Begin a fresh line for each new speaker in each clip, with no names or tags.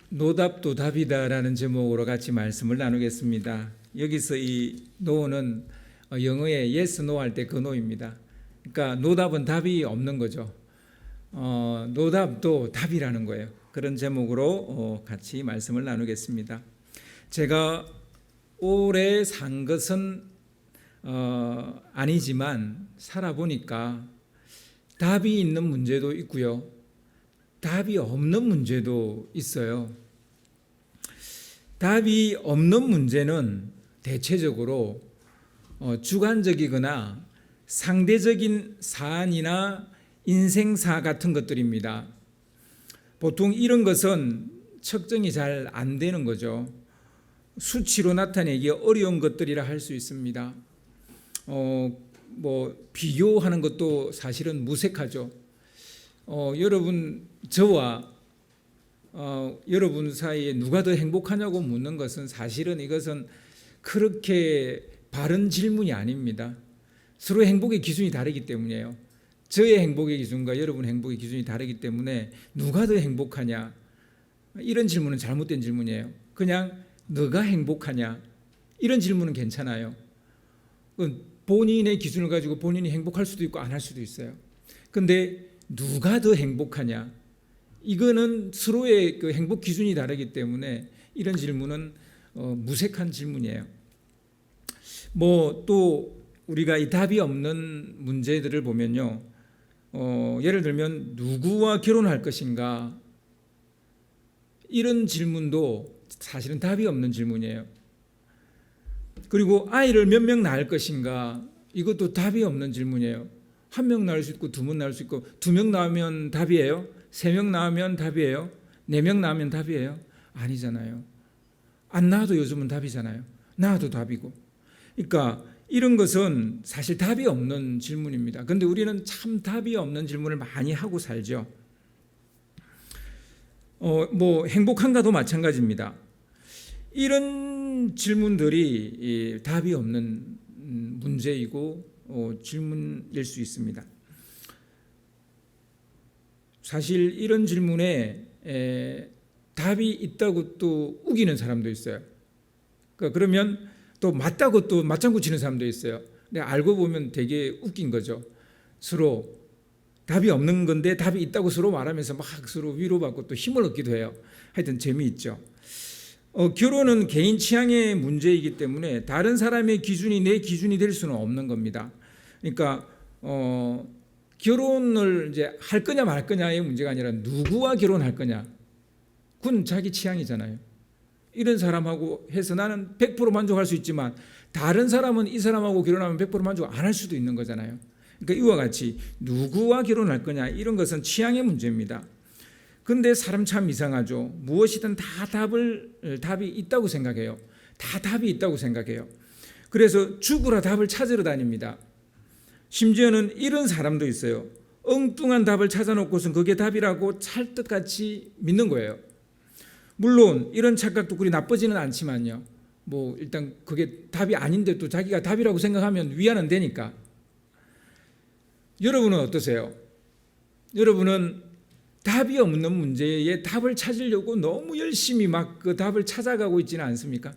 노답도 답이다라는 제목으로 같이 말씀을 나누겠습니다. 여기서 이 노는 영어의 yes, no 할 때 그 no입니다. 그러니까 노답은 답이 없는 거죠. 노답도 답이라는 거예요. 그런 제목으로 같이 말씀을 나누겠습니다. 제가 오래 산 것은 아니지만 살아보니까 답이 있는 문제도 있고요, 답이 없는 문제도 있어요. 답이 없는 문제는 대체적으로 주관적이거나 상대적인 사안이나 인생사 같은 것들입니다. 보통 이런 것은 측정이 잘 안 되는 거죠. 수치로 나타내기 어려운 것들이라 할 수 있습니다. 비교하는 것도 사실은 무색하죠. 여러분, 저와 여러분 사이에 누가 더 행복하냐고 묻는 것은 사실은 이것은 그렇게 바른 질문이 아닙니다. 서로의 행복의 기준이 다르기 때문이에요. 저의 행복의 기준과 여러분의 행복의 기준이 다르기 때문에 누가 더 행복하냐, 이런 질문은 잘못된 질문이에요. 그냥 너가 행복하냐, 이런 질문은 괜찮아요. 본인의 기준을 가지고 본인이 행복할 수도 있고 안 할 수도 있어요. 근데 누가 더 행복하냐, 이거는 서로의 그 행복 기준이 다르기 때문에 이런 질문은 무색한 질문이에요. 또 우리가 이 답이 없는 문제들을 보면요, 예를 들면 누구와 결혼할 것인가, 이런 질문도 사실은 답이 없는 질문이에요. 그리고 아이를 몇 명 낳을 것인가, 이것도 답이 없는 질문이에요. 한 명 낳을 수 있고 두 명 낳을 수 있고, 2명 낳으면 답이에요? 3명 낳으면 답이에요? 4명 낳으면 답이에요? 아니잖아요. 안 낳아도 요즘은 답이잖아요. 낳아도 답이고. 그러니까 이런 것은 사실 답이 없는 질문입니다. 그런데 우리는 참 답이 없는 질문을 많이 하고 살죠. 행복한가도 마찬가지입니다. 이런 질문들이 답이 없는 문제이고 질문일 수 있습니다. 사실 이런 질문에 답이 있다고 또 우기는 사람도 있어요. 그러면 또 맞다고 또 맞장구 치는 사람도 있어요. 근데 알고 보면 되게 웃긴 거죠. 서로 답이 없는 건데 답이 있다고 서로 말하면서 막 서로 위로받고 또 힘을 얻기도 해요. 하여튼 재미있죠. 결혼은 개인 취향의 문제이기 때문에 다른 사람의 기준이 내 기준이 될 수는 없는 겁니다. 그러니까 결혼을 이제 할 거냐 말 거냐의 문제가 아니라 누구와 결혼할 거냐, 그건 자기 취향이잖아요. 이런 사람하고 해서 나는 100% 만족할 수 있지만 다른 사람은 이 사람하고 결혼하면 100% 만족 안 할 수도 있는 거잖아요. 그러니까 이와 같이 누구와 결혼할 거냐, 이런 것은 취향의 문제입니다. 그런데 사람 참 이상하죠. 무엇이든 다 답이 있다고 생각해요. 다 답이 있다고 생각해요. 그래서 죽으라 답을 찾으러 다닙니다. 심지어는 이런 사람도 있어요. 엉뚱한 답을 찾아놓고선 그게 답이라고 찰떡같이 믿는 거예요. 물론 이런 착각도 그리 나쁘지는 않지만요, 일단 그게 답이 아닌데 또 자기가 답이라고 생각하면 위안은 되니까. 여러분은 어떠세요? 여러분은 답이 없는 문제에 답을 찾으려고 너무 열심히 막 그 답을 찾아가고 있지는 않습니까?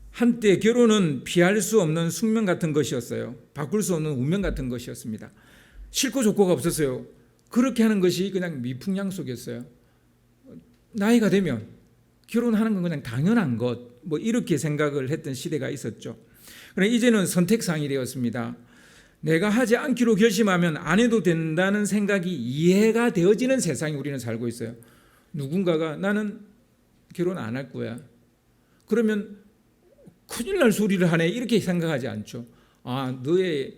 한때 결혼은 피할 수 없는 숙명 같은 것이었어요. 바꿀 수 없는 운명 같은 것이었습니다. 싫고 좋고가 없었어요. 그렇게 하는 것이 그냥 미풍양속이었어요. 나이가 되면 결혼하는 건 그냥 당연한 것, 이렇게 생각을 했던 시대가 있었죠. 그런데 이제는 선택사항이 되었습니다. 내가 하지 않기로 결심하면 안 해도 된다는 생각이 이해가 되어지는 세상에 우리는 살고 있어요. 누군가가 나는 결혼 안 할 거야, 그러면 큰일 날 소리를 하네, 이렇게 생각하지 않죠. 너의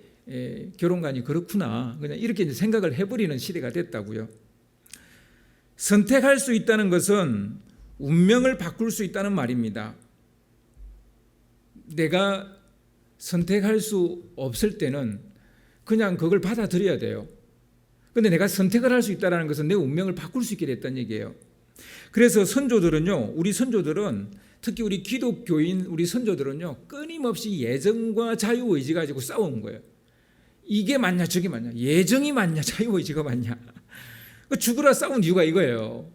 결혼관이 그렇구나, 그냥 이렇게 생각을 해버리는 시대가 됐다고요. 선택할 수 있다는 것은 운명을 바꿀 수 있다는 말입니다. 내가 선택할 수 없을 때는 그냥 그걸 받아들여야 돼요. 그런데 내가 선택을 할 수 있다는 것은 내 운명을 바꿀 수 있게 됐다는 얘기예요. 그래서 선조들은요, 우리 선조들은, 특히 우리 기독교인 우리 선조들은요, 끊임없이 예정과 자유의지 가지고 싸운 거예요. 이게 맞냐 저게 맞냐, 예정이 맞냐 자유의지가 맞냐. 죽으라 싸운 이유가 이거예요.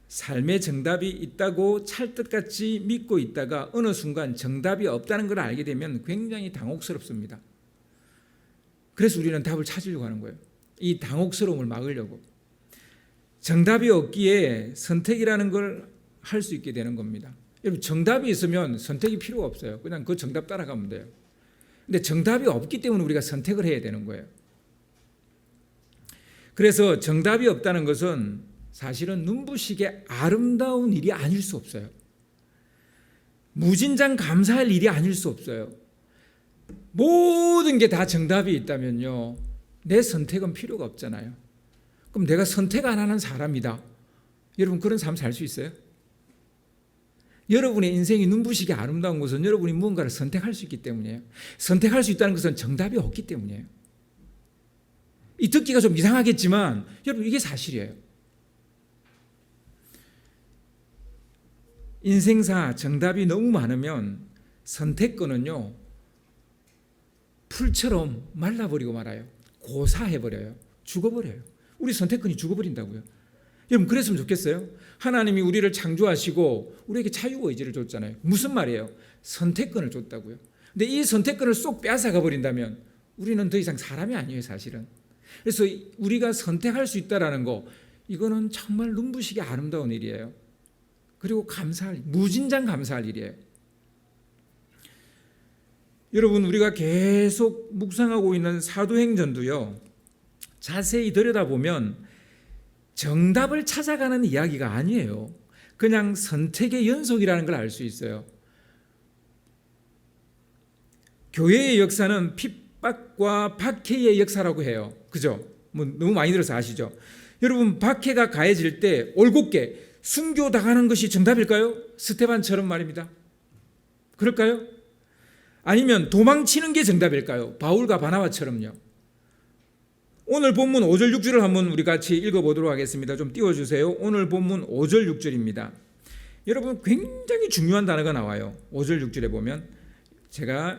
삶의 정답이 있다고 찰떡같이 믿고 있다가 어느 순간 정답이 없다는 걸 알게 되면 굉장히 당혹스럽습니다. 그래서 우리는 답을 찾으려고 하는 거예요. 이 당혹스러움을 막으려고. 정답이 없기에 선택이라는 걸 할 수 있게 되는 겁니다. 여러분, 정답이 있으면 선택이 필요가 없어요. 그냥 그 정답 따라가면 돼요. 근데 정답이 없기 때문에 우리가 선택을 해야 되는 거예요. 그래서 정답이 없다는 것은 사실은 눈부시게 아름다운 일이 아닐 수 없어요. 무진장 감사할 일이 아닐 수 없어요. 모든 게 다 정답이 있다면요, 내 선택은 필요가 없잖아요. 그럼 내가 선택 안 하는 사람이다. 여러분, 그런 삶 살 수 있어요? 여러분의 인생이 눈부시게 아름다운 것은 여러분이 무언가를 선택할 수 있기 때문이에요. 선택할 수 있다는 것은 정답이 없기 때문이에요. 이 듣기가 좀 이상하겠지만 여러분, 이게 사실이에요. 인생사 정답이 너무 많으면 선택권은요, 풀처럼 말라버리고 말아요. 고사해버려요. 죽어버려요. 우리 선택권이 죽어버린다고요. 여러분, 그랬으면 좋겠어요? 하나님이 우리를 창조하시고 우리에게 자유의지를 줬잖아요. 무슨 말이에요? 선택권을 줬다고요. 근데 이 선택권을 쏙 빼앗아가 버린다면 우리는 더 이상 사람이 아니에요, 사실은. 그래서 우리가 선택할 수 있다는 거, 이거는 정말 눈부시게 아름다운 일이에요. 그리고 감사할, 무진장 감사할 일이에요. 여러분, 우리가 계속 묵상하고 있는 사도행전도요, 자세히 들여다보면 정답을 찾아가는 이야기가 아니에요. 그냥 선택의 연속이라는 걸 알 수 있어요. 교회의 역사는 핍박과 박해의 역사라고 해요. 그죠? 너무 많이 들어서 아시죠? 여러분, 박해가 가해질 때 올곧게 순교당하는 것이 정답일까요? 스테반처럼 말입니다. 그럴까요? 아니면 도망치는 게 정답일까요? 바울과 바나바처럼요. 오늘 본문 5절 6절을 한번 우리 같이 읽어보도록 하겠습니다. 좀 띄워주세요. 오늘 본문 5절 6절입니다. 여러분, 굉장히 중요한 단어가 나와요. 5절 6절에 보면 제가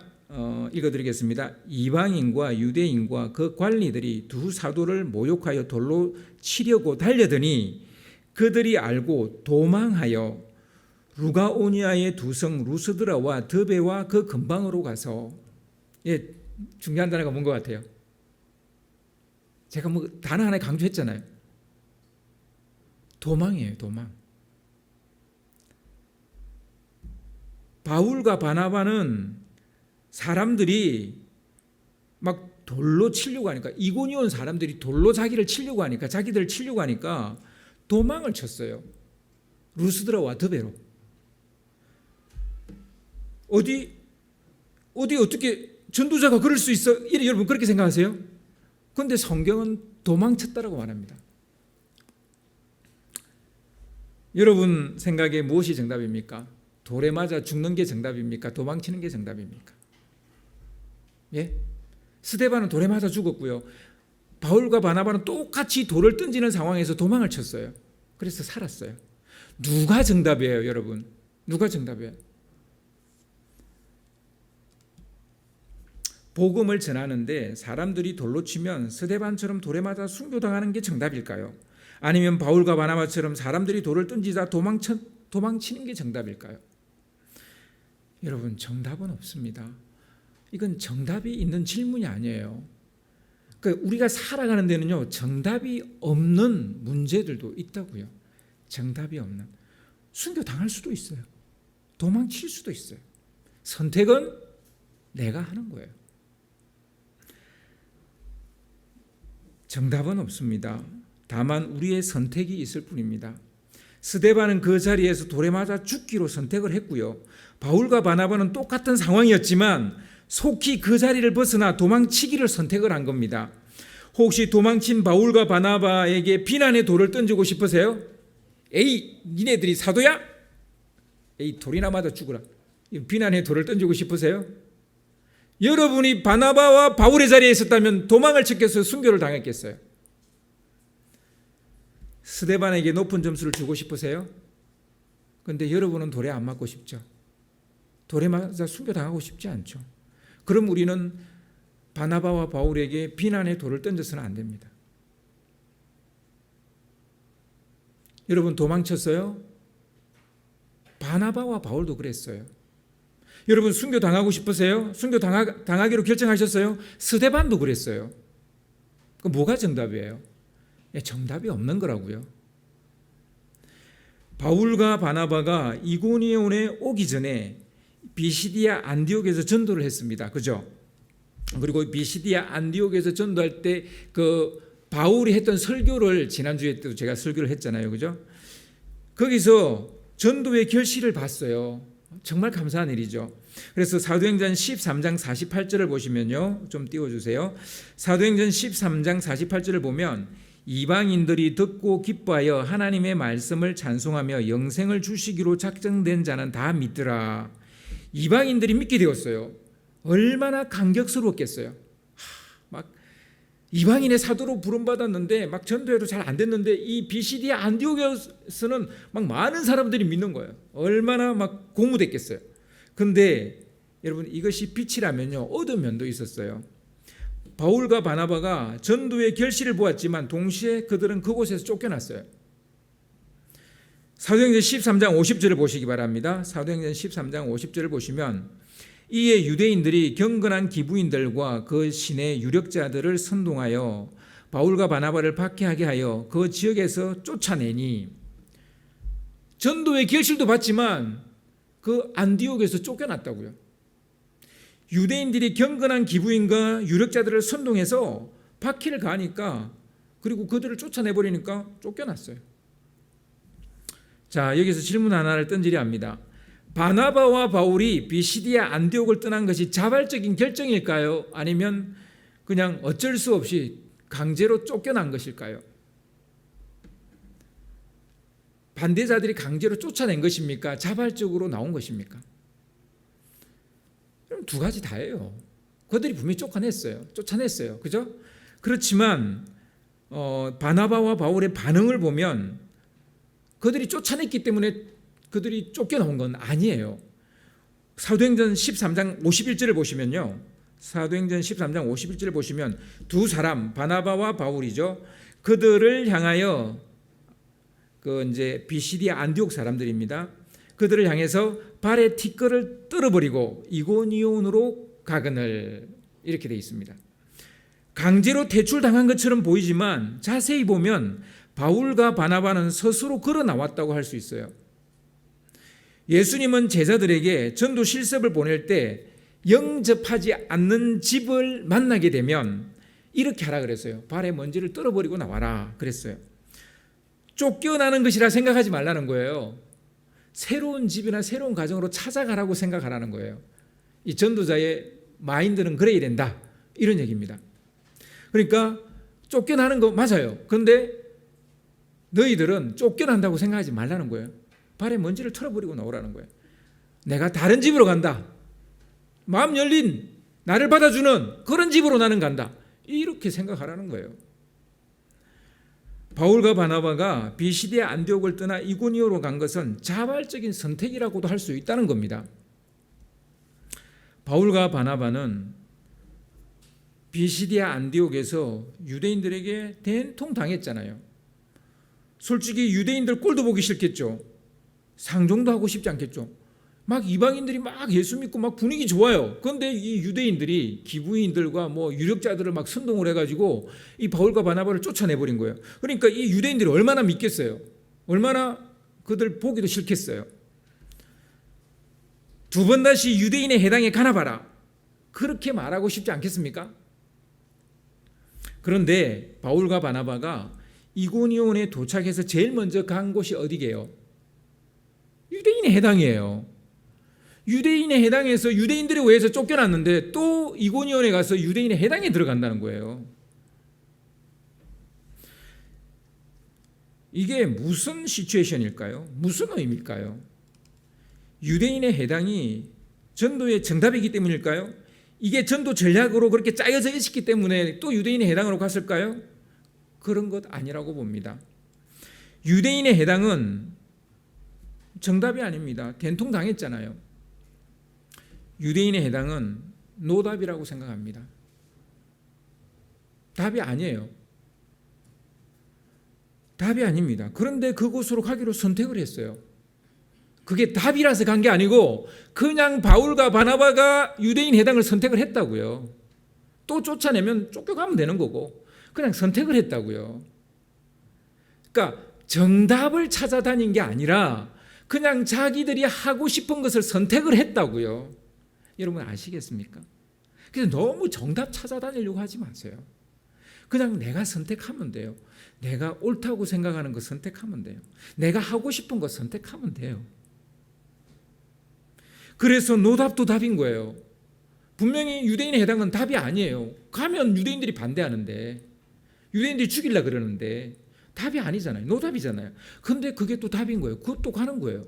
읽어드리겠습니다. 이방인과 유대인과 그 관리들이 두 사도를 모욕하여 돌로 치려고 달려드니 그들이 알고 도망하여 루가오니아의 두 성 루스드라와 드베와 그 근방으로 가서, 예, 중요한 단어가 뭔 것 같아요? 제가 단어 하나 강조했잖아요. 도망이에요, 도망. 바울과 바나바는 사람들이 막 돌로 치려고 하니까, 이고니온 사람들이 돌로 자기를 치려고 하니까, 자기들을 치려고 하니까 도망을 쳤어요. 루스드라와 드베로. 어떻게 전도자가 그럴 수 있어? 여러분, 그렇게 생각하세요? 그런데 성경은 도망쳤다라고 말합니다. 여러분 생각에 무엇이 정답입니까? 돌에 맞아 죽는 게 정답입니까? 도망치는 게 정답입니까? 예? 스데반은 돌에 맞아 죽었고요. 바울과 바나바는 똑같이 돌을 던지는 상황에서 도망을 쳤어요. 그래서 살았어요. 누가 정답이에요, 여러분? 누가 정답이에요? 복음을 전하는데 사람들이 돌로 치면 스데반처럼 돌에 맞아 순교당하는 게 정답일까요? 아니면 바울과 바나바처럼 사람들이 돌을 던지자 도망치는 게 정답일까요? 여러분, 정답은 없습니다. 이건 정답이 있는 질문이 아니에요. 그러니까 우리가 살아가는 데는요, 정답이 없는 문제들도 있다고요. 정답이 없는. 순교당할 수도 있어요. 도망칠 수도 있어요. 선택은 내가 하는 거예요. 정답은 없습니다. 다만 우리의 선택이 있을 뿐입니다. 스데반은 그 자리에서 돌에 맞아 죽기로 선택을 했고요. 바울과 바나바는 똑같은 상황이었지만 속히 그 자리를 벗어나 도망치기를 선택을 한 겁니다. 혹시 도망친 바울과 바나바에게 비난의 돌을 던지고 싶으세요? 에이, 니네들이 사도야? 에이, 돌이나 맞아 죽으라. 비난의 돌을 던지고 싶으세요? 여러분이 바나바와 바울의 자리에 있었다면 도망을 쳤겠어요? 순교를 당했겠어요? 스데반에게 높은 점수를 주고 싶으세요? 그런데 여러분은 돌에 안 맞고 싶죠? 돌에 맞아 순교 당하고 싶지 않죠? 그럼 우리는 바나바와 바울에게 비난의 돌을 던져서는 안 됩니다. 여러분 도망쳤어요? 바나바와 바울도 그랬어요. 여러분 순교 당하고 싶으세요? 순교 당하기로 결정하셨어요? 스데반도 그랬어요. 그 뭐가 정답이에요? 정답이 없는 거라고요. 바울과 바나바가 이고니온에 오기 전에 비시디아 안디옥에서 전도를 했습니다. 그죠? 그리고 비시디아 안디옥에서 전도할 때 그 바울이 했던 설교를 지난주에 또 제가 설교를 했잖아요. 그죠? 거기서 전도의 결실을 봤어요. 정말 감사한 일이죠. 그래서 사도행전 13장 48절을 보시면요. 좀 띄워주세요. 사도행전 13장 48절을 보면 이방인들이 듣고 기뻐하여 하나님의 말씀을 찬송하며 영생을 주시기로 작정된 자는 다 믿더라. 이방인들이 믿게 되었어요. 얼마나 감격스러웠겠어요. 막 이방인의 사도로 부름받았는데 막 전도해도 잘 안 됐는데 이 비시디아 안디옥에서는 막 많은 사람들이 믿는 거예요. 얼마나 막 고무됐겠어요. 근데 여러분 이것이 빛이라면요 어두운 면도 있었어요. 바울과 바나바가 전도의 결실을 보았지만 동시에 그들은 그곳에서 쫓겨났어요. 사도행전 13장 50절을 보시기 바랍니다. 사도행전 13장 50절을 보시면 이에 유대인들이 경건한 기부인들과 그 신의 유력자들을 선동하여 바울과 바나바를 박해하게 하여 그 지역에서 쫓아내니 전도의 결실도 봤지만 그 안디옥에서 쫓겨났다고요. 유대인들이 경건한 기부인과 유력자들을 선동해서 박해를 가하니까 그리고 그들을 쫓아내버리니까 쫓겨났어요. 자, 여기서 질문 하나를 던지려 합니다. 바나바와 바울이 비시디아 안디옥을 떠난 것이 자발적인 결정일까요? 아니면 그냥 어쩔 수 없이 강제로 쫓겨난 것일까요? 반대자들이 강제로 쫓아낸 것입니까? 자발적으로 나온 것입니까? 그럼 두 가지 다예요. 그들이 분명히 쫓아냈어요. 그죠? 그렇지만 바나바와 바울의 반응을 보면 그들이 쫓아냈기 때문에 그들이 쫓겨나온 건 아니에요. 사도행전 13장 51절을 보시면요. 사도행전 13장 51절을 보시면 두 사람 바나바와 바울이죠. 그들을 향하여 그 이제 비시디아 안디옥 사람들입니다. 그들을 향해서 발에 티끌을 떨어버리고 이고니온으로 가거늘 이렇게 되어 있습니다. 강제로 퇴출당한 것처럼 보이지만 자세히 보면 바울과 바나바는 스스로 걸어 나왔다고 할 수 있어요. 예수님은 제자들에게 전도 실습을 보낼 때 영접하지 않는 집을 만나게 되면 이렇게 하라 그랬어요. 발에 먼지를 떨어버리고 나와라 그랬어요. 쫓겨나는 것이라 생각하지 말라는 거예요. 새로운 집이나 새로운 가정으로 찾아가라고 생각하라는 거예요. 이 전도자의 마인드는 그래야 된다 이런 얘기입니다. 그러니까 쫓겨나는 거 맞아요. 그런데 너희들은 쫓겨난다고 생각하지 말라는 거예요. 발에 먼지를 털어버리고 나오라는 거예요. 내가 다른 집으로 간다. 마음 열린 나를 받아주는 그런 집으로 나는 간다. 이렇게 생각하라는 거예요. 바울과 바나바가 비시디아 안디옥을 떠나 이고니오로 간 것은 자발적인 선택이라고도 할 수 있다는 겁니다. 바울과 바나바는 비시디아 안디옥에서 유대인들에게 된통당했잖아요. 솔직히 유대인들 꼴도 보기 싫겠죠. 상종도 하고 싶지 않겠죠. 막 이방인들이 막 예수 믿고 막 분위기 좋아요. 그런데 이 유대인들이 기부인들과 뭐 유력자들을 막 선동을 해가지고 이 바울과 바나바를 쫓아내버린 거예요. 그러니까 이 유대인들이 얼마나 믿겠어요. 얼마나 그들 보기도 싫겠어요. 두 번 다시 유대인의 해당에 가나봐라. 그렇게 말하고 싶지 않겠습니까? 그런데 바울과 바나바가 이고니온에 도착해서 제일 먼저 간 곳이 어디게요? 유대인의 해당이에요. 유대인의 해당에서 유대인들에 의해서 쫓겨났는데 또 이고니온에 가서 유대인의 해당에 들어간다는 거예요. 이게 무슨 시츄에이션일까요? 무슨 의미일까요? 유대인의 해당이 전도의 정답이기 때문일까요? 이게 전도 전략으로 그렇게 짜여져 있었기 때문에 또 유대인의 해당으로 갔을까요? 그런 것 아니라고 봅니다. 유대인의 해당은 정답이 아닙니다. 된통당했잖아요. 유대인의 해당은 노답이라고 생각합니다. 답이 아니에요. 답이 아닙니다. 그런데 그곳으로 가기로 선택을 했어요. 그게 답이라서 간 게 아니고 그냥 바울과 바나바가 유대인 해당을 선택을 했다고요. 또 쫓아내면 쫓겨가면 되는 거고 그냥 선택을 했다고요. 그러니까 정답을 찾아다닌 게 아니라 그냥 자기들이 하고 싶은 것을 선택을 했다고요. 여러분 아시겠습니까? 그래서 너무 정답 찾아다니려고 하지 마세요. 그냥 내가 선택하면 돼요. 내가 옳다고 생각하는 거 선택하면 돼요. 내가 하고 싶은 거 선택하면 돼요. 그래서 노답도 답인 거예요. 분명히 유대인의 해당은 답이 아니에요. 가면 유대인들이 반대하는데 유대인들이 죽이려고 그러는데 답이 아니잖아요. 노답이잖아요. 그런데 그게 또 답인 거예요. 그것도 가는 거예요.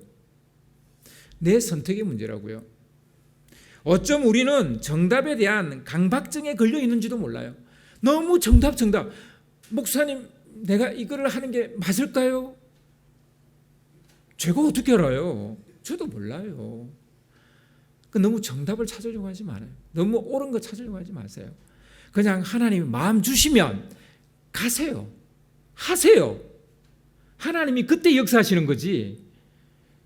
내 선택의 문제라고요. 어쩜 우리는 정답에 대한 강박증에 걸려 있는지도 몰라요. 너무 정답. 목사님 내가 이거를 하는 게 맞을까요? 제가 어떻게 알아요? 저도 몰라요. 너무 정답을 찾으려고 하지 말아요. 너무 옳은 거 찾으려고 하지 마세요. 그냥 하나님이 마음 주시면 가세요. 하세요. 하나님이 그때 역사하시는 거지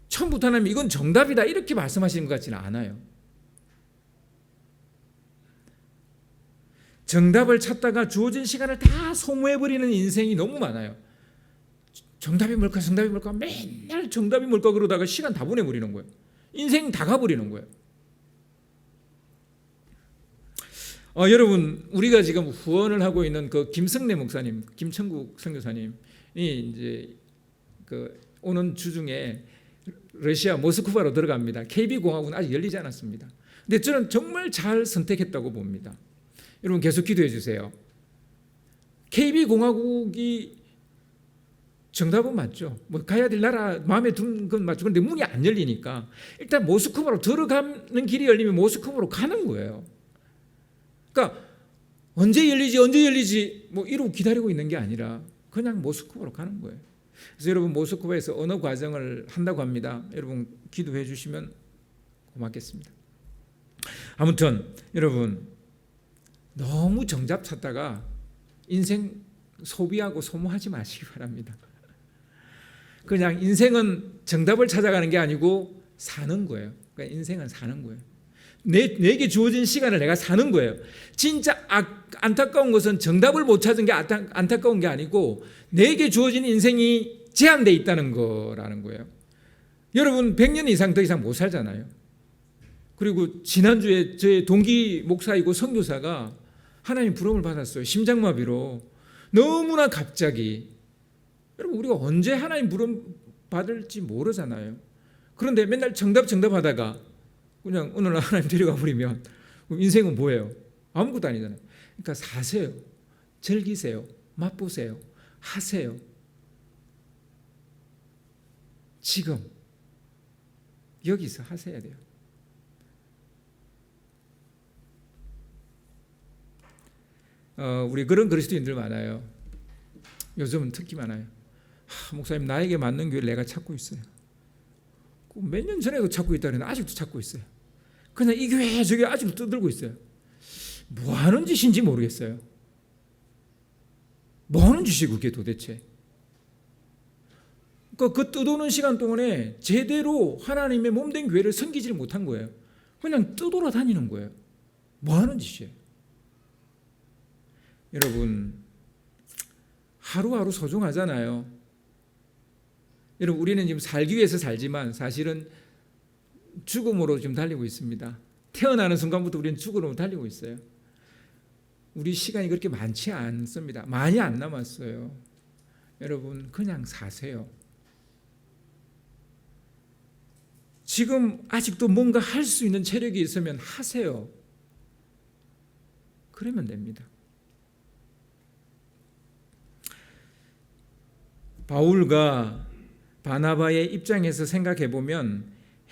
처음부터 하나님이 이건 정답이다 이렇게 말씀하시는 것 같지는 않아요. 정답을 찾다가 주어진 시간을 다 소모해버리는 인생이 너무 많아요. 정답이 뭘까 맨날 정답이 뭘까 그러다가 시간 다 보내버리는 거예요. 인생 다 가버리는 거예요. 여러분 우리가 지금 후원을 하고 있는 그 김성래 목사님, 김천국 선교사님이 이제 오는 주 중에 러시아 모스크바로 들어갑니다. KB공화국은 아직 열리지 않았습니다. 근데 저는 정말 잘 선택했다고 봅니다. 여러분 계속 기도해 주세요. KB공화국이 정답은 맞죠. 가야 될 나라 마음에 든 건 맞죠. 그런데 문이 안 열리니까 일단 모스크바로 들어가는 길이 열리면 모스크바로 가는 거예요. 그러니까 언제 열리지 이러고 기다리고 있는 게 아니라 그냥 모스크바로 가는 거예요. 그래서 여러분 모스크바에서 언어 과정을 한다고 합니다. 여러분 기도해 주시면 고맙겠습니다. 아무튼 여러분 너무 정답 찾다가 인생 소비하고 소모하지 마시기 바랍니다. 그냥 인생은 정답을 찾아가는 게 아니고 사는 거예요. 그러니까 인생은 사는 거예요. 내게 주어진 시간을 내가 사는 거예요. 진짜 안타까운 것은 정답을 못 찾은 게 안타까운 게 아니고 내게 주어진 인생이 제한되어 있다는 거라는 거예요. 여러분 100년 이상 더 이상 못 살잖아요. 그리고 지난주에 저의 동기 목사이고 선교사가 하나님 부름을 받았어요. 심장마비로. 너무나 갑자기. 여러분 우리가 언제 하나님 부름 받을지 모르잖아요. 그런데 맨날 정답 하다가 그냥 어느 날 하나님 데려가 버리면 인생은 뭐예요? 아무것도 아니잖아요. 그러니까 사세요. 즐기세요. 맛보세요. 하세요. 지금 여기서 하셔야 돼요. 우리 그런 그리스도인들 많아요. 요즘은 특히 많아요. 목사님 나에게 맞는 교회를 내가 찾고 있어요. 몇 년 전에도 찾고 있다 그러는데 아직도 찾고 있어요. 그냥 이 교회 저 교회 아직도 떠들고 있어요. 뭐 하는 짓인지 모르겠어요. 뭐 하는 짓이고 그게 도대체. 그러니까 그 떠도는 시간 동안에 제대로 하나님의 몸된 교회를 섬기지를 못한 거예요. 그냥 떠돌아다니는 거예요. 뭐 하는 짓이에요. 여러분 하루하루 소중하잖아요. 여러분 우리는 지금 살기 위해서 살지만 사실은 죽음으로 지금 달리고 있습니다. 태어나는 순간부터 우리는 죽음으로 달리고 있어요. 우리 시간이 그렇게 많지 않습니다. 많이 안 남았어요. 여러분 그냥 사세요. 지금 아직도 뭔가 할 수 있는 체력이 있으면 하세요. 그러면 됩니다. 바울과 바나바의 입장에서 생각해 보면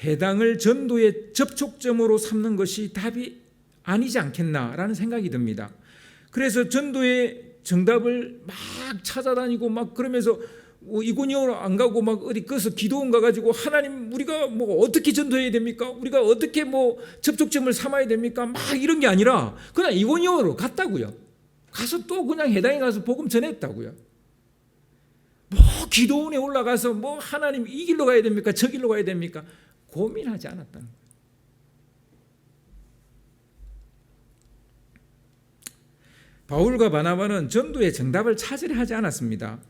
해당을 전도의 접촉점으로 삼는 것이 답이 아니지 않겠나라는 생각이 듭니다. 그래서 전도의 정답을 막 찾아다니고 막 그러면서 이고니온으로 안 가고 막 어디 가서 기도원 가가지고 하나님 우리가 뭐 어떻게 전도해야 됩니까? 우리가 어떻게 뭐 접촉점을 삼아야 됩니까? 막 이런 게 아니라 그냥 이고니온으로 갔다고요. 가서 또 그냥 해당에 가서 복음 전했다고요. 뭐 기도원에 올라가서 뭐 하나님 이 길로 가야 됩니까? 저 길로 가야 됩니까? 고민하지 않았다는 거예요. 바울과 바나바는 전도의 정답을 찾으려 하지 않았습니다.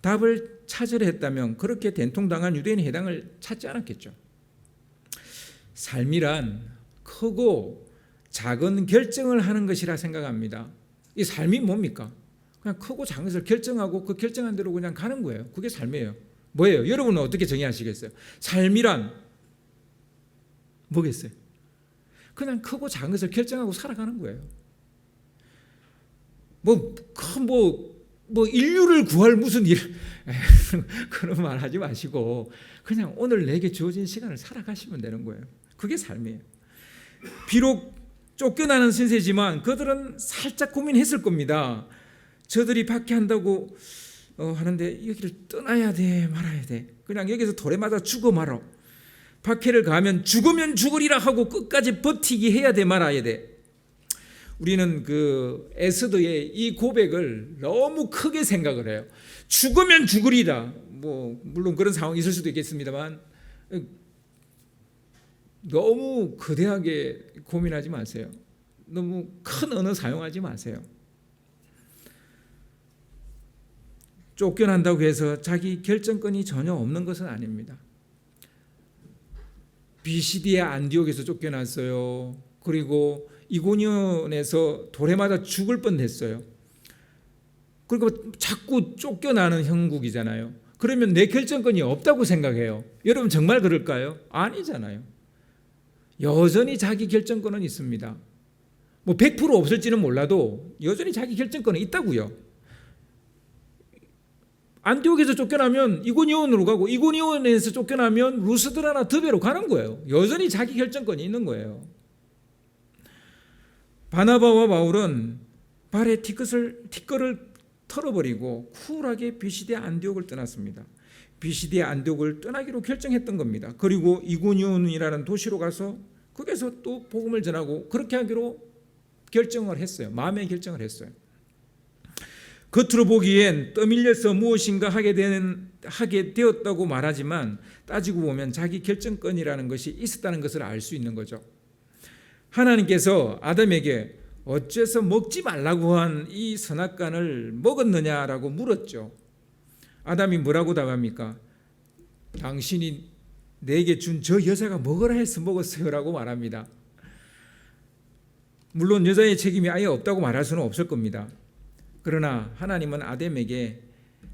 답을 찾으려 했다면 그렇게 된통당한 유대인의 해당을 찾지 않았겠죠. 삶이란 크고 작은 결정을 하는 것이라 생각합니다. 이 삶이 뭡니까? 그냥 크고 작은 것을 결정하고 그 결정한 대로 그냥 가는 거예요. 그게 삶이에요. 뭐예요? 여러분은 어떻게 정의하시겠어요? 삶이란 뭐겠어요? 그냥 크고 작은 것을 결정하고 살아가는 거예요. 인류를 구할 무슨 일 그런 말 하지 마시고 그냥 오늘 내게 주어진 시간을 살아가시면 되는 거예요. 그게 삶이에요. 비록 쫓겨나는 신세지만 그들은 살짝 고민했을 겁니다. 저들이 박해한다고 하는데 여기를 떠나야 돼 말아야 돼. 그냥 여기서 돌에 맞아 죽어 말어. 박해를 가하면 죽으면 죽으리라 하고 끝까지 버티기 해야 돼 말아야 돼. 우리는 그 에스더의 이 고백을 너무 크게 생각을 해요. 죽으면 죽으리라. 물론 그런 상황이 있을 수도 있겠습니다만 너무 거대하게 고민하지 마세요. 너무 큰 언어 사용하지 마세요. 쫓겨난다고 해서 자기 결정권이 전혀 없는 것은 아닙니다. 비시디의 안디옥에서 쫓겨났어요. 그리고 이고니온에서 돌에 맞아 죽을 뻔했어요. 그리고 자꾸 쫓겨나는 형국이잖아요. 그러면 내 결정권이 없다고 생각해요. 여러분 정말 그럴까요? 아니잖아요. 여전히 자기 결정권은 있습니다. 100% 없을지는 몰라도 여전히 자기 결정권은 있다고요. 안디옥에서 쫓겨나면 이고니온으로 가고 이고니온에서 쫓겨나면 루스드라나 드베로 가는 거예요. 여전히 자기 결정권이 있는 거예요. 바나바와 바울은 발에 티끌을 털어버리고 쿨하게 비시디아 안디옥을 떠났습니다. 비시디아 안디옥을 떠나기로 결정했던 겁니다. 그리고 이고니온이라는 도시로 가서 거기서 또 복음을 전하고 그렇게 하기로 결정을 했어요. 마음의 결정을 했어요. 겉으로 보기엔 떠밀려서 무엇인가 하게 되었다고 말하지만 따지고 보면 자기 결정권이라는 것이 있었다는 것을 알 수 있는 거죠. 하나님께서 아담에게 어째서 먹지 말라고 한 이 선악과를 먹었느냐라고 물었죠. 아담이 뭐라고 답합니까? 당신이 내게 준 저 여자가 먹으라 해서 먹었어요라고 말합니다. 물론 여자의 책임이 아예 없다고 말할 수는 없을 겁니다. 그러나 하나님은 아담에게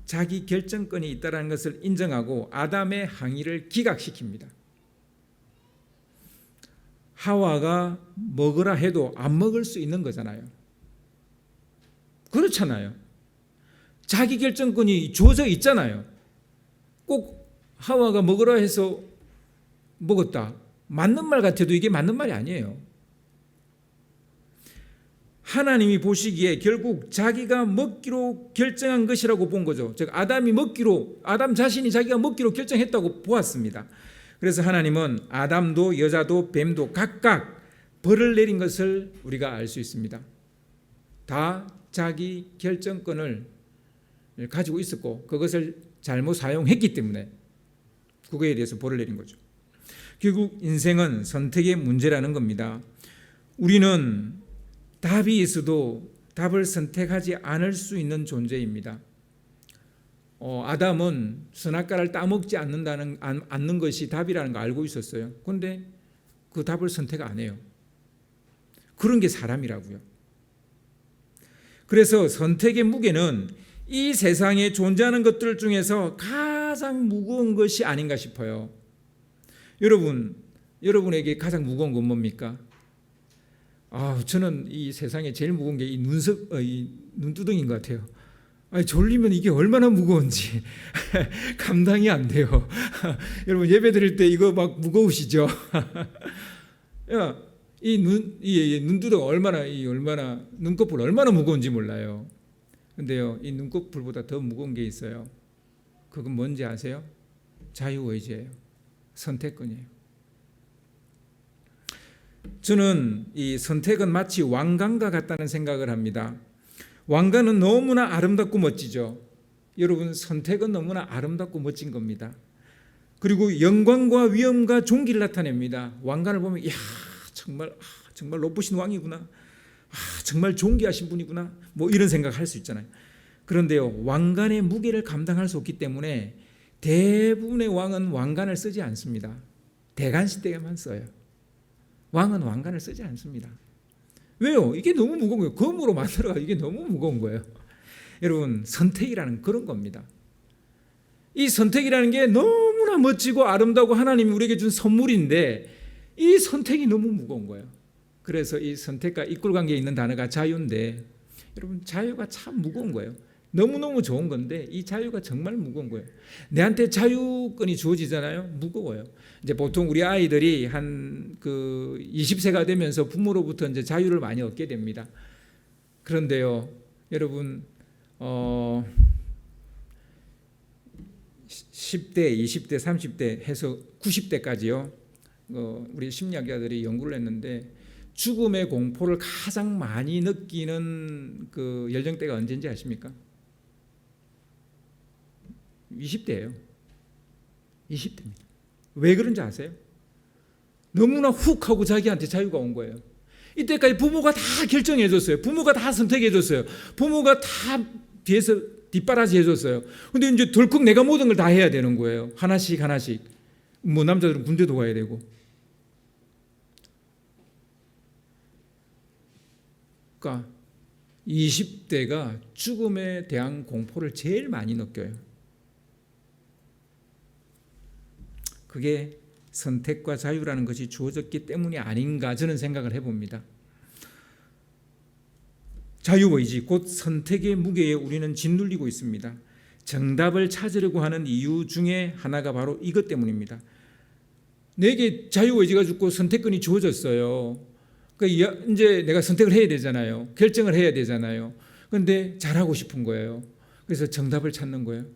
자기 결정권이 있다는 것을 인정하고 아담의 항의를 기각시킵니다. 하와가 먹으라 해도 안 먹을 수 있는 거잖아요. 그렇잖아요. 자기 결정권이 주어져 있잖아요. 꼭 하와가 먹으라 해서 먹었다. 맞는 말 같아도 이게 맞는 말이 아니에요. 하나님이 보시기에 결국 자기가 먹기로 결정한 것이라고 본 거죠. 즉 아담 자신이 자기가 먹기로 결정했다고 보았습니다. 그래서 하나님은 아담도 여자도 뱀도 각각 벌을 내린 것을 우리가 알 수 있습니다. 다 자기 결정권을 가지고 있었고 그것을 잘못 사용했기 때문에 그거에 대해서 벌을 내린 거죠. 결국 인생은 선택의 문제라는 겁니다. 우리는 답이 있어도 답을 선택하지 않을 수 있는 존재입니다. 아담은 선악과를 따먹지 않는 것이 답이라는 거 알고 있었어요. 그런데 그 답을 선택 안 해요. 그런 게 사람이라고요. 그래서 선택의 무게는 이 세상에 존재하는 것들 중에서 가장 무거운 것이 아닌가 싶어요. 여러분에게 가장 무거운 건 뭡니까? 저는 이 세상에 제일 무거운 게 이 눈두덩인 것 같아요. 졸리면 이게 얼마나 무거운지 감당이 안 돼요. 여러분 예배 드릴 때 이거 막 무거우시죠? 이 눈두덩 얼마나 눈꺼풀 얼마나 무거운지 몰라요. 근데요, 이 눈꺼풀보다 더 무거운 게 있어요. 그건 뭔지 아세요? 자유의지예요. 선택권이에요. 저는 이 선택은 마치 왕관과 같다는 생각을 합니다. 왕관은 너무나 아름답고 멋지죠. 여러분, 선택은 너무나 아름답고 멋진 겁니다. 그리고 영광과 위엄과 존귀를 나타냅니다. 왕관을 보면 이야, 정말 높으신 왕이구나. 정말 존귀하신 분이구나. 뭐 이런 생각할 수 있잖아요. 그런데요, 왕관의 무게를 감당할 수 없기 때문에 대부분의 왕은 왕관을 쓰지 않습니다. 대관식 때만 써요. 왕은 왕관을 쓰지 않습니다. 왜요? 이게 너무 무거운 거예요. 검으로 만들어가 이게 너무 무거운 거예요. 여러분, 선택이라는 그런 겁니다. 이 선택이라는 게 너무나 멋지고 아름다우고 하나님이 우리에게 준 선물인데 이 선택이 너무 무거운 거예요. 그래서 이 선택과 이끌 관계에 있는 단어가 자유인데, 여러분, 자유가 참 무거운 거예요. 너무너무 좋은 건데 이 자유가 정말 무거운 거예요. 내한테 자유권이 주어지잖아요. 무거워요. 이제 보통 우리 아이들이 한 20세가 되면서 부모로부터 이제 자유를 많이 얻게 됩니다. 그런데요, 여러분, 10대, 20대, 30대 해서 90대까지요. 우리 심리학자들이 연구를 했는데 죽음의 공포를 가장 많이 느끼는 그 연령대가 언제인지 아십니까? 20대예요. 20대입니다. 왜 그런지 아세요? 너무나 훅 하고 자기한테 자유가 온 거예요. 이때까지 부모가 다 결정해 줬어요. 부모가 다 선택해 줬어요. 부모가 다 뒤에서 뒷바라지 해줬어요. 근데 이제 덜컥 내가 모든 걸 다 해야 되는 거예요. 하나씩 하나씩. 뭐 남자들은 군대도 가야 되고. 그러니까 20대가 죽음에 대한 공포를 제일 많이 느껴요. 그게 선택과 자유라는 것이 주어졌기 때문이 아닌가 저는 생각을 해봅니다. 자유의지 곧 선택의 무게에 우리는 짓눌리고 있습니다. 정답을 찾으려고 하는 이유 중에 하나가 바로 이것 때문입니다. 내게 자유의지가 주고 선택권이 주어졌어요. 그러니까 이제 내가 선택을 해야 되잖아요. 결정을 해야 되잖아요. 그런데 잘하고 싶은 거예요. 그래서 정답을 찾는 거예요.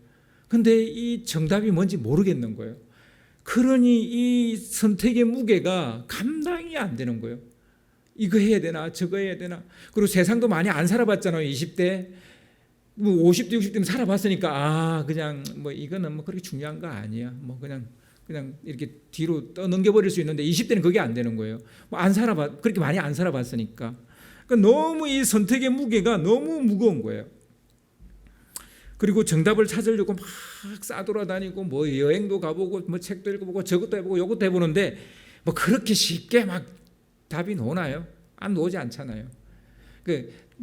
그런데 이 정답이 뭔지 모르겠는 거예요. 그러니 이 선택의 무게가 감당이 안 되는 거예요. 이거 해야 되나 저거 해야 되나. 그리고 세상도 많이 안 살아봤잖아요. 20대 50대 60대는 살아봤으니까 그냥 뭐 이거는 뭐 그렇게 중요한 거 아니야. 뭐 그냥 이렇게 뒤로 떠넘겨버릴 수 있는데 20대는 그게 안 되는 거예요. 뭐 그렇게 많이 안 살아봤으니까. 그러니까 너무 이 선택의 무게가 너무 무거운 거예요. 그리고 정답을 찾으려고 막 싸돌아다니고 뭐 여행도 가보고 뭐 책도 읽어보고 저것도 해보고 이것도 해보는데 뭐 그렇게 쉽게 막 답이 나오나요? 안 나오지 않잖아요.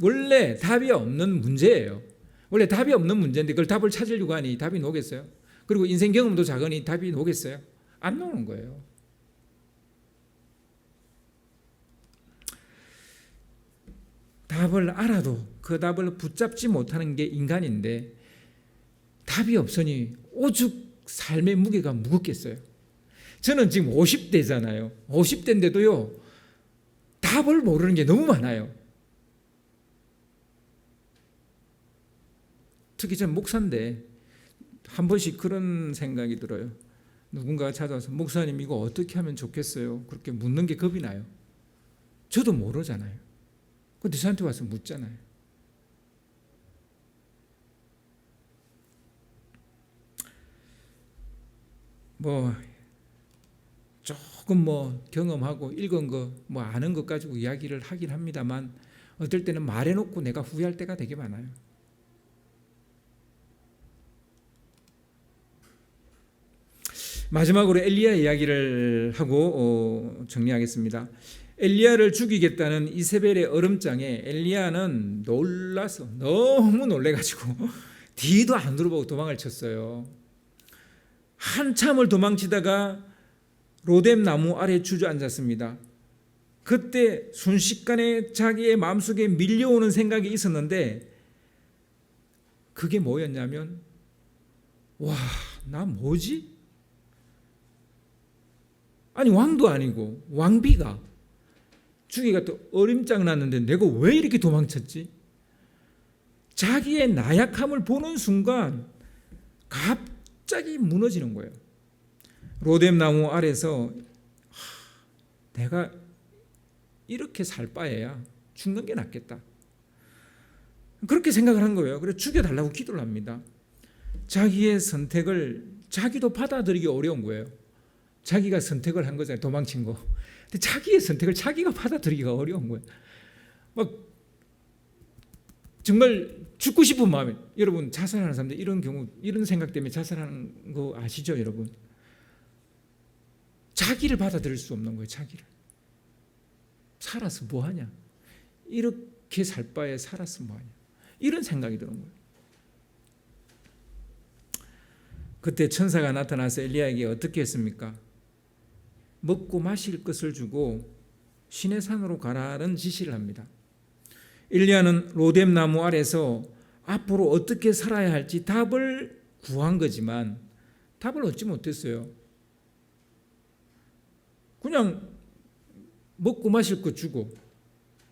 원래 답이 없는 문제예요. 원래 답이 없는 문제인데 그걸 답을 찾으려고 하니 답이 나오겠어요? 그리고 인생 경험도 작으니 답이 나오겠어요? 안 나오는 거예요. 답을 알아도 그 답을 붙잡지 못하는 게 인간인데 답이 없으니 오죽 삶의 무게가 무겁겠어요. 저는 지금 50대잖아요. 50대인데도요. 답을 모르는 게 너무 많아요. 특히 저는 목사인데 한 번씩 그런 생각이 들어요. 누군가가 찾아와서 목사님 이거 어떻게 하면 좋겠어요? 그렇게 묻는 게 겁이 나요. 저도 모르잖아요. 근데 저한테 와서 묻잖아요. 뭐 조금 뭐 경험하고 읽은 거 뭐 아는 것 가지고 이야기를 하긴 합니다만 어떨 때는 말해놓고 내가 후회할 때가 되게 많아요. 마지막으로 엘리야 이야기를 하고 정리하겠습니다. 엘리야를 죽이겠다는 이세벨의 얼음장에 엘리야는 놀라서 너무 놀래가지고 뒤도 안 돌아보고 도망을 쳤어요. 한참을 도망치다가 로뎀 나무 아래 주저앉았습니다. 그때 순식간에 자기의 마음속에 밀려오는 생각이 있었는데 그게 뭐였냐면 와, 나 뭐지? 아니 왕도 아니고 왕비가 죽이가 또 어림장 났는데 내가 왜 이렇게 도망쳤지? 자기의 나약함을 보는 순간 갑자기 무너지는 거예요. 로뎀 나무 아래서 내가 이렇게 살 바에야 죽는 게 낫겠다. 그렇게 생각을 한 거예요. 그래서 죽여달라고 기도를 합니다. 자기의 선택을 자기도 받아들이기 어려운 거예요. 자기가 선택을 한 거잖아요. 도망친 거. 근데 자기의 선택을 자기가 받아들이기가 어려운 거예요. 막 정말 죽고 싶은 마음에, 여러분 자살하는 사람들 이런 경우, 이런 생각 때문에 자살하는 거 아시죠, 여러분? 자기를 받아들일 수 없는 거예요. 자기를. 살아서 뭐 하냐? 이렇게 살 바에 살아서 뭐 하냐? 이런 생각이 드는 거예요. 그때 천사가 나타나서 엘리야에게 어떻게 했습니까? 먹고 마실 것을 주고 시내산으로 가라는 지시를 합니다. 엘리야는 로뎀 나무 아래서 앞으로 어떻게 살아야 할지 답을 구한 거지만 답을 얻지 못했어요. 그냥 먹고 마실 것 주고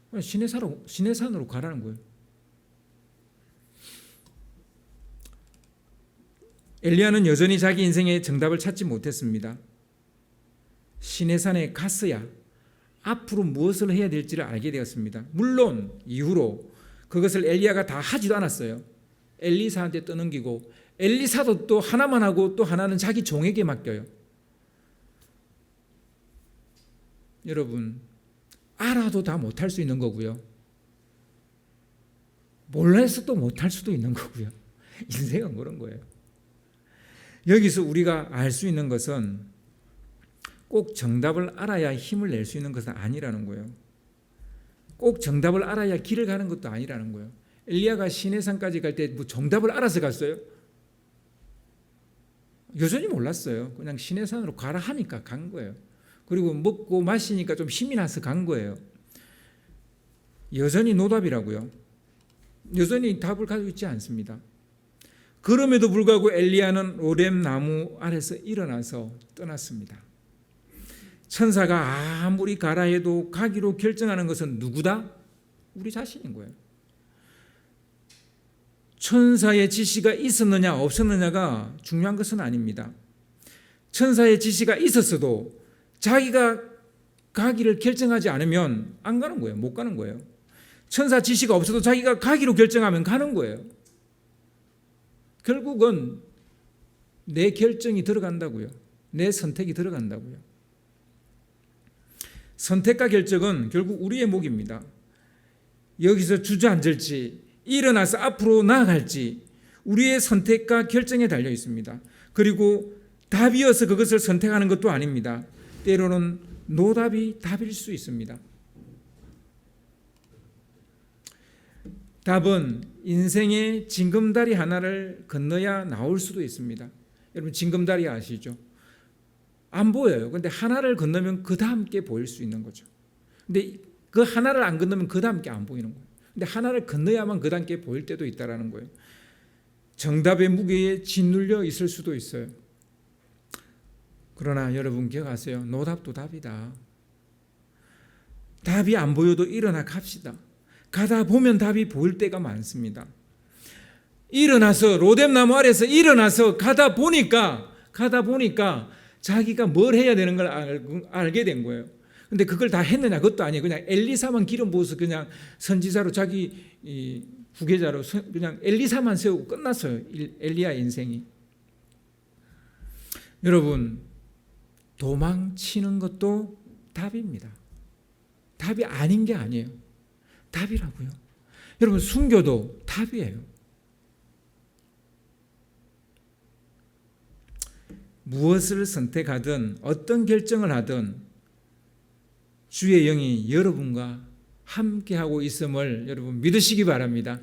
그냥 시내산으로 가라는 거예요. 엘리야는 여전히 자기 인생의 정답을 찾지 못했습니다. 시내산에 갔어야 앞으로 무엇을 해야 될지를 알게 되었습니다. 물론 이후로 그것을 엘리야가 다 하지도 않았어요. 엘리사한테 떠넘기고 엘리사도 또 하나만 하고 또 하나는 자기 종에게 맡겨요. 여러분, 알아도 다 못할 수 있는 거고요. 몰라서 또 못할 수도 있는 거고요. 인생은 그런 거예요. 여기서 우리가 알 수 있는 것은 꼭 정답을 알아야 힘을 낼 수 있는 것은 아니라는 거예요. 꼭 정답을 알아야 길을 가는 것도 아니라는 거예요. 엘리야가 시내산까지 갈 때 뭐 정답을 알아서 갔어요? 여전히 몰랐어요. 그냥 시내산으로 가라 하니까 간 거예요. 그리고 먹고 마시니까 좀 힘이 나서 간 거예요. 여전히 노답이라고요. 여전히 답을 가지고 있지 않습니다. 그럼에도 불구하고 엘리야는 로뎀 나무 아래서 일어나서 떠났습니다. 천사가 아무리 가라 해도 가기로 결정하는 것은 누구다? 우리 자신인 거예요. 천사의 지시가 있었느냐 없었느냐가 중요한 것은 아닙니다. 천사의 지시가 있었어도 자기가 가기를 결정하지 않으면 안 가는 거예요. 못 가는 거예요. 천사 지시가 없어도 자기가 가기로 결정하면 가는 거예요. 결국은 내 결정이 들어간다고요. 내 선택이 들어간다고요. 선택과 결정은 결국 우리의 몫입니다. 여기서 주저앉을지 일어나서 앞으로 나아갈지 우리의 선택과 결정에 달려 있습니다. 그리고 답이어서 그것을 선택하는 것도 아닙니다. 때로는 노답이 답일 수 있습니다. 답은 인생의 징검다리 하나를 건너야 나올 수도 있습니다. 여러분 징검다리 아시죠? 안 보여요. 그런데 하나를 건너면 그 다음 게 보일 수 있는 거죠. 근데 그 하나를 안 건너면 그 다음 게 안 보이는 거예요. 근데 하나를 건너야만 그 다음 게 보일 때도 있다라는 거예요. 정답의 무게에 짓눌려 있을 수도 있어요. 그러나 여러분 기억하세요. 노답도 답이다. 답이 안 보여도 일어나 갑시다. 가다 보면 답이 보일 때가 많습니다. 일어나서 로뎀 나무 아래서 일어나서 가다 보니까 자기가 뭘 해야 되는 걸 알게 된 거예요. 근데 그걸 다 했느냐? 그것도 아니에요. 그냥 엘리사만 기름 부어서 그냥 선지자로 자기 후계자로 그냥 엘리사만 세우고 끝났어요. 엘리야 인생이. 여러분 도망치는 것도 답입니다. 답이 아닌 게 아니에요. 답이라고요. 여러분 순교도 답이에요. 무엇을 선택하든 어떤 결정을 하든 주의 영이 여러분과 함께하고 있음을 여러분 믿으시기 바랍니다.